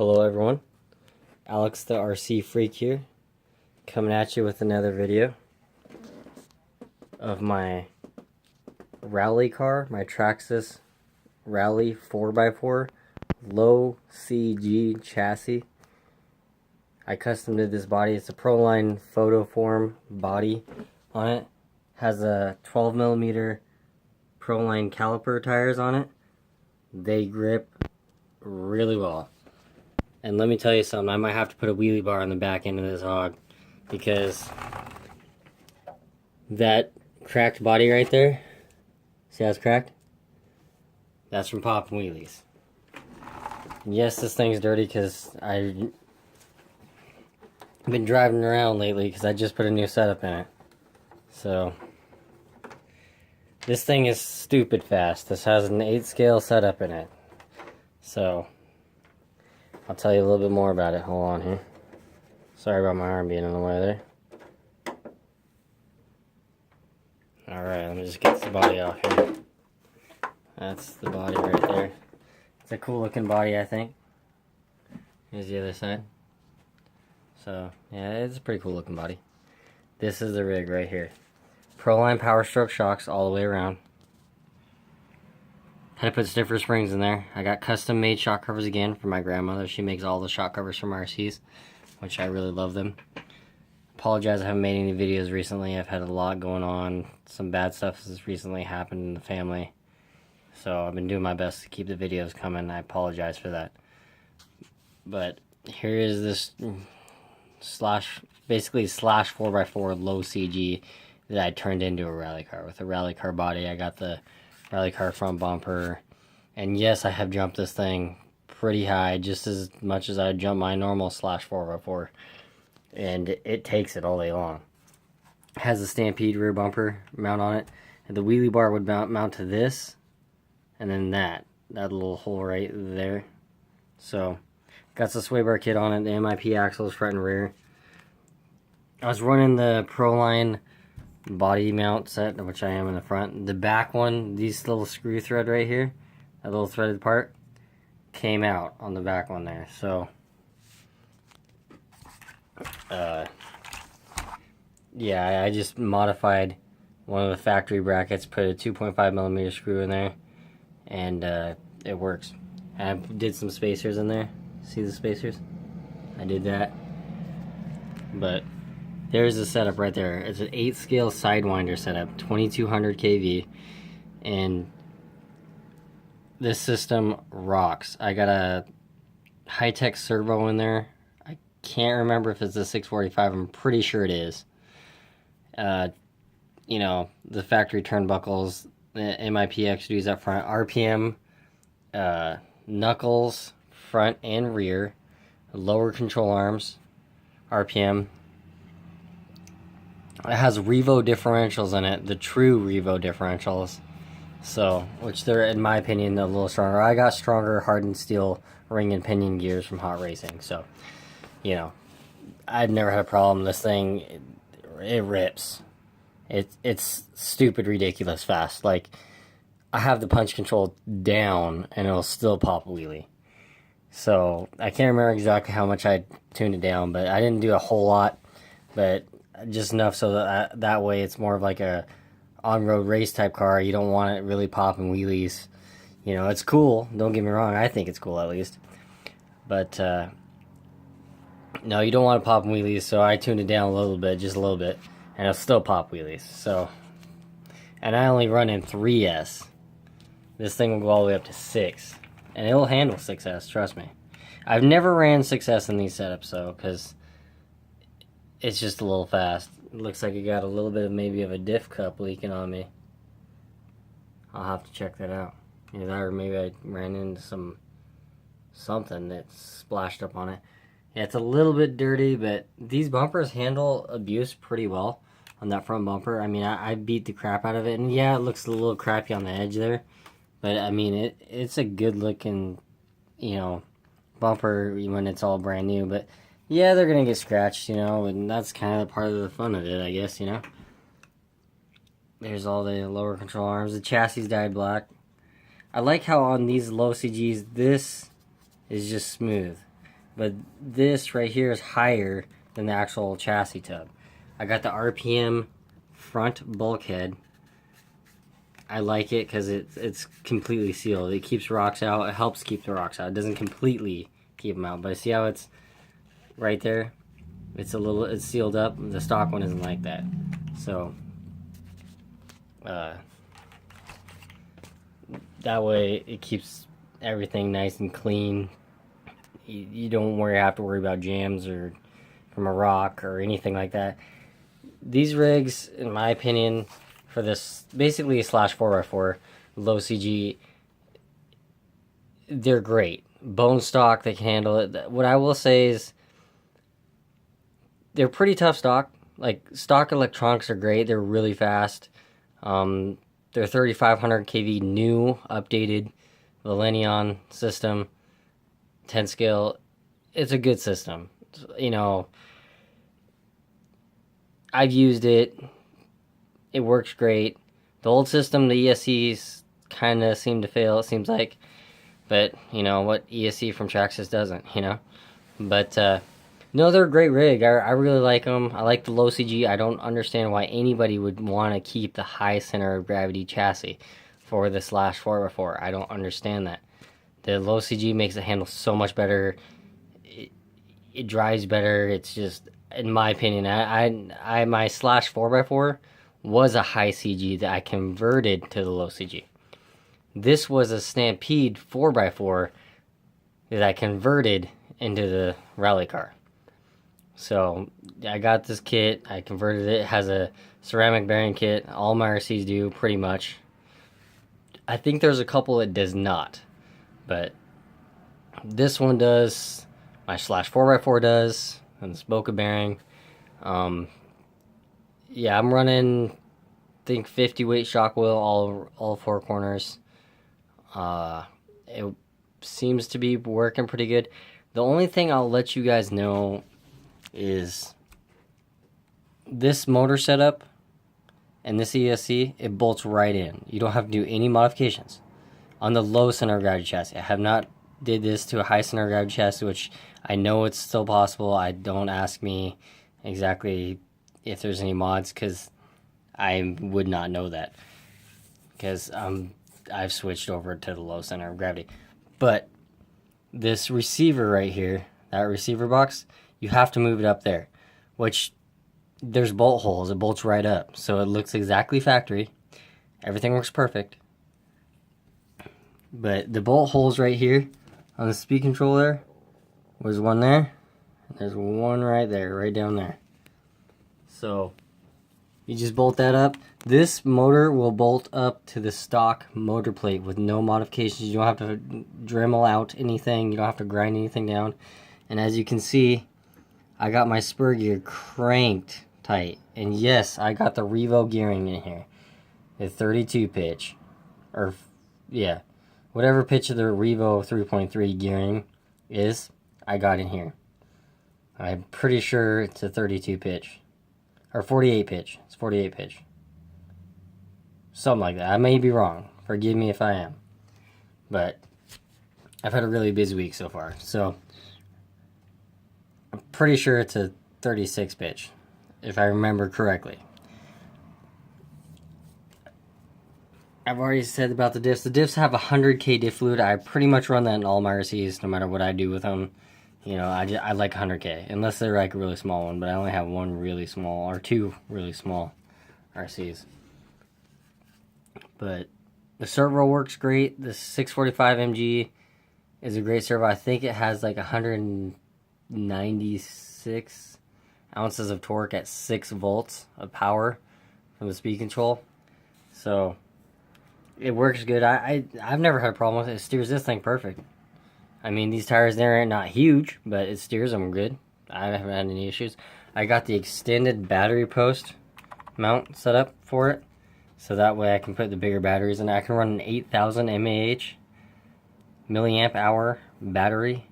Hello everyone, Alex the RC Freak here, coming at you with another video of my rally car, my Traxxas Rally 4x4 low CG chassis. I custom did this body. It's a Proline photoform body on it. Has a 12mm Proline caliper tires on it. They grip really well. And let me tell you something, I might have to put a wheelie bar on the back end of this hog, because that cracked body right there, see how it's cracked? That's from popping wheelies. And yes, this thing's dirty because I've been driving around lately because I just put a new setup in it. So, this thing is stupid fast. This has an 8 scale setup in it. So, I'll tell you a little bit more about it. Hold on here. Sorry about my arm being in the way there. Alright, let me just get the body off here. That's the body right there. It's a cool looking body, I think. Here's the other side. So, yeah, it's a pretty cool looking body. This is the rig right here. Proline Power Stroke shocks all the way around. Had to put stiffer springs in there. I got custom made shock covers again from my grandmother. She makes all the shock covers from RCs, which I really love them. Apologize I haven't made any videos recently. I've had a lot going on. Some bad stuff has recently happened in the family. So I've been doing my best to keep the videos coming. I apologize for that. But here is this basically slash 4x4 low CG that I turned into a rally car. With a rally car body, I got the rally car front bumper, and yes, I have jumped this thing pretty high, just as much as I jump my normal slash 4x4, and it takes it all day long. It has a Stampede rear bumper mount on it, and the wheelie bar would mount to this, and then that little hole right there. So, got the sway bar kit on it, the MIP axles front and rear. I was running the Proline body mount set, which I am in the front. The back one, these little screw thread right here, that little threaded part, came out on the back one there. So, yeah, I just modified one of the factory brackets, put a 2.5mm screw in there, and it works. I did some spacers in there. See the spacers? I did that. But there's the setup right there. It's an 8 scale Sidewinder setup, 2200 kV, and this system rocks. I got a high-tech servo in there. I can't remember if it's a 645. I'm pretty sure it is. You know, the factory turnbuckles, the MIP XDs up front, RPM, knuckles, front and rear, lower control arms, RPM. It has Revo differentials in it, the true Revo differentials. So, which they're, in my opinion, a little stronger. I got stronger hardened steel ring and pinion gears from Hot Racing. So, you know, I've never had a problem. This thing, it rips. It's stupid, ridiculous fast. Like, I have the punch control down, and it'll still pop a wheelie. So, I can't remember exactly how much I tuned it down, but I didn't do a whole lot. But just enough so that way it's more of like a on-road race type car. You don't want it really popping wheelies. You know, it's cool. Don't get me wrong. I think it's cool at least. But, no, you don't want to pop wheelies, so I tuned it down a little bit, just a little bit, and it'll still pop wheelies. So, and I only run in 3S. This thing will go all the way up to 6. And it'll handle 6S, trust me. I've never ran 6S in these setups, though, because it's just a little fast. It looks like it got a little bit of maybe of a diff cup leaking on me. I'll have to check that out. Either that or maybe I ran into something that splashed up on it. Yeah, it's a little bit dirty, but these bumpers handle abuse pretty well on that front bumper. I mean, I beat the crap out of it, and yeah, it looks a little crappy on the edge there. But I mean, it's a good looking, you know, bumper when it's all brand new. But yeah, they're gonna get scratched, you know, and that's kind of part of the fun of it, I guess, you know. There's all the lower control arms. The chassis dyed black. I like how on these low CGs, this is just smooth. but this right here is higher than the actual chassis tub. I got the RPM front bulkhead. I like it because it's completely sealed. It keeps rocks out. It helps keep the rocks out. It doesn't completely keep them out, but see how it's right there? It's sealed up. The stock one isn't like that. So that way it keeps everything nice and clean. You don't have to worry about jams or from a rock or anything like that. These rigs, in my opinion, for this basically a slash 4x4 low CG, they're great. Bone stock, they can handle it. What I will say is they're pretty tough stock. Like, stock electronics are great. They're really fast. They're 3500 kV new, updated Valenion system, 10 scale. It's a good system. You know, I've used it. It works great. The old system, the ESCs kind of seem to fail, it seems like. But, you know, what ESC from Traxxas doesn't, you know. But, no, they're a great rig. I really like them. I like the low CG. I don't understand why anybody would want to keep the high center of gravity chassis for the slash 4x4. I don't understand that. The low CG makes it handle so much better. It drives better. It's just, in my opinion, my slash 4x4 was a high CG that I converted to the low CG. This was a Stampede 4x4 that I converted into the rally car. So I got this kit, I converted it. It has a ceramic bearing kit. All my RCs do, pretty much. I think there's a couple that does not, but this one does. My slash 4x4 does, and the Boca bearing. Yeah, I'm running, I think, 50 weight shock wheel all four corners. It seems to be working pretty good. The only thing I'll let you guys know is this motor setup and this ESC, it bolts right in. You don't have to do any modifications on the low center of gravity chassis. I have not did this to a high center of gravity chassis, which I know it's still possible. Don't ask me exactly if there's any mods, because I would not know that, because I've switched over to the low center of gravity. But this receiver right here, that receiver box, you have to move it up there, which there's bolt holes. It bolts right up, so it looks exactly factory. Everything works perfect. But the bolt holes right here on the speed controller, was one there, and there's one right there, right down there. So you just bolt that up. This motor will bolt up to the stock motor plate with no modifications. You don't have to Dremel out anything. You don't have to grind anything down. And as you can see, I got my spur gear cranked tight. And yes, I got the Revo gearing in here. The 32 pitch. Or, yeah. Whatever pitch of the Revo 3.3 gearing is, I got in here. I'm pretty sure it's a 32 pitch. Or 48 pitch. It's 48 pitch. Something like that. I may be wrong. Forgive me if I am. But I've had a really busy week so far. So I'm pretty sure it's a 36 pitch, if I remember correctly. I've already said about the diffs. The diffs have 100K diff fluid. I pretty much run that in all my RCs, no matter what I do with them. You know, I like 100K, unless they're like a really small one, but I only have one really small, or two really small RCs. But the servo works great. The 645 MG is a great servo. I think it has like 196 ounces of torque at 6 volts of power from the speed control. So it works good. I've never had a problem with it. It steers this thing perfect. I mean, these tires there are not huge, but it steers them good. I haven't had any issues. I got the extended battery post mount set up for it, so that way I can put the bigger batteries in. I can run an 8000 mAh milliamp hour battery,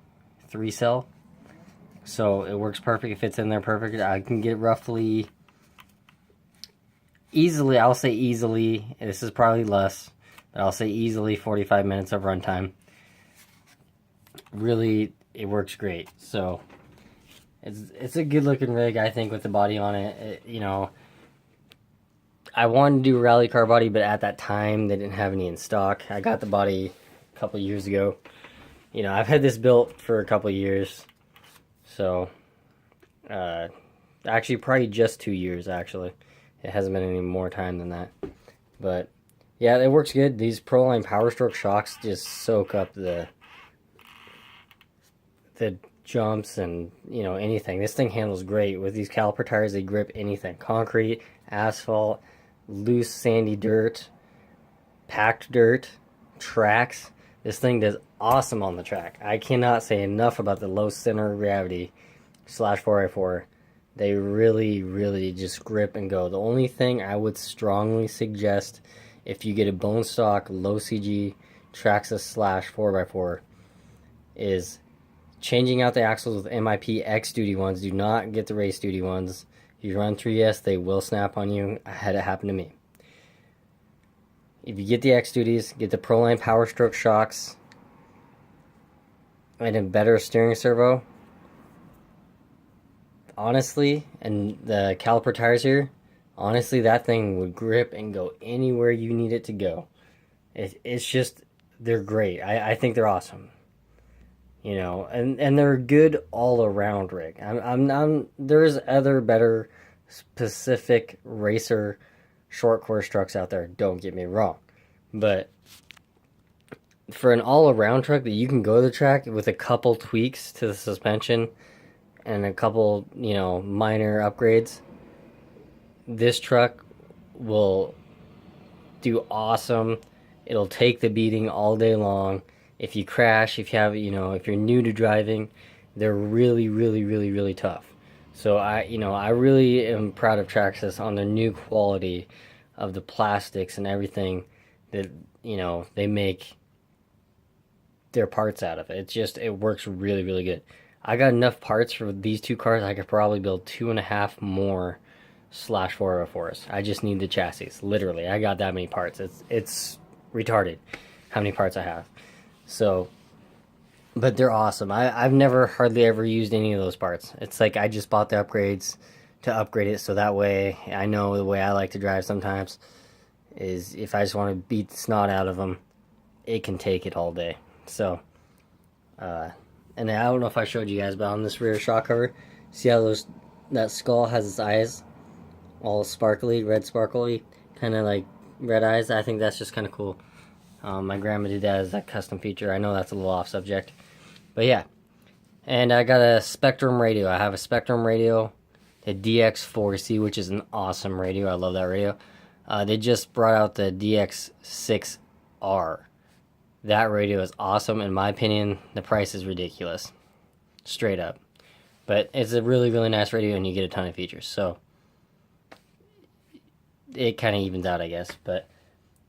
3-cell. So it works perfect. It fits in there perfect. I can get roughly, easily, I'll say easily, this is probably less, but I'll say easily 45 minutes of runtime. really, it works great. So it's a good looking rig, I think, with the body on it. You know, I wanted to do a rally car body, but at that time they didn't have any in stock. I got the body a couple years ago. You know, I've had this built for a couple years, so actually probably just 2 years. Actually, it hasn't been any more time than that. But yeah, it works good. These Proline Power Stroke shocks just soak up the jumps and, you know, anything. This thing handles great. With these caliper tires, they grip anything. Concrete, asphalt, loose sandy dirt, packed dirt, tracks. This thing does awesome on the track. I cannot say enough about the low center of gravity slash 4x4. They really, really just grip and go. The only thing I would strongly suggest, if you get a bone stock low CG Traxxas slash 4x4, is changing out the axles with MIP X duty ones. Do not get the race duty ones. If you run 3S, they will snap on you. I had it happen to me. If you get the X duties, get the Proline Power Stroke shocks and a better steering servo. Honestly, and the caliper tires here, honestly, that thing would grip and go anywhere you need it to go. It's just, they're great. I think they're awesome. You know, and they're good all around rig. There's other better specific racer short course trucks out there, don't get me wrong. But for an all around truck that you can go to the track with a couple tweaks to the suspension and a couple, you know, minor upgrades, this truck will do awesome. It'll take the beating all day long. If you crash, if you have, you know, if you're new to driving, they're really, really, really, really tough. So I really am proud of Traxxas on the new quality of the plastics and everything that, you know, they make their parts out of. It works really, really good. I got enough parts for these two cars. I could probably build 2.5 more slash 404s. I just need the chassis. Literally, I got that many parts. It's retarded how many parts I have. So, but they're awesome. I've never hardly ever used any of those parts. It's like I just bought the upgrades to upgrade it, so that way I know the way I like to drive sometimes is if I just want to beat the snot out of them, it can take it all day. So, and I don't know if I showed you guys, but on this rear shock cover, see how that skull has its eyes all sparkly, red sparkly, kind of like red eyes? I think that's just kind of cool. My grandma did that as a custom feature. I know that's a little off subject, but yeah. And I got a Spectrum radio. I have a Spectrum radio, the DX4C, which is an awesome radio. I love that radio. They just brought out the DX6R. That radio is awesome. In my opinion, the price is ridiculous. Straight up. But it's a really, really nice radio, and you get a ton of features. So it kind of evens out, I guess. But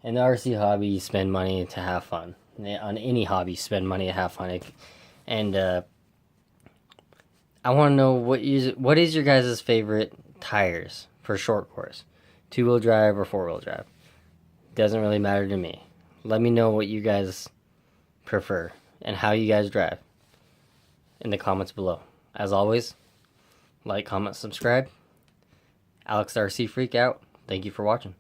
in the RC hobby, you spend money to have fun. On any hobby, you spend money to have fun. And I want to know what is your guys' favorite tires for short course? 2-wheel drive or 4-wheel drive? Doesn't really matter to me. Let me know what you guys prefer and how you guys drive in the comments below. As always, like, comment, subscribe. Alex RC Freak out. Thank you for watching.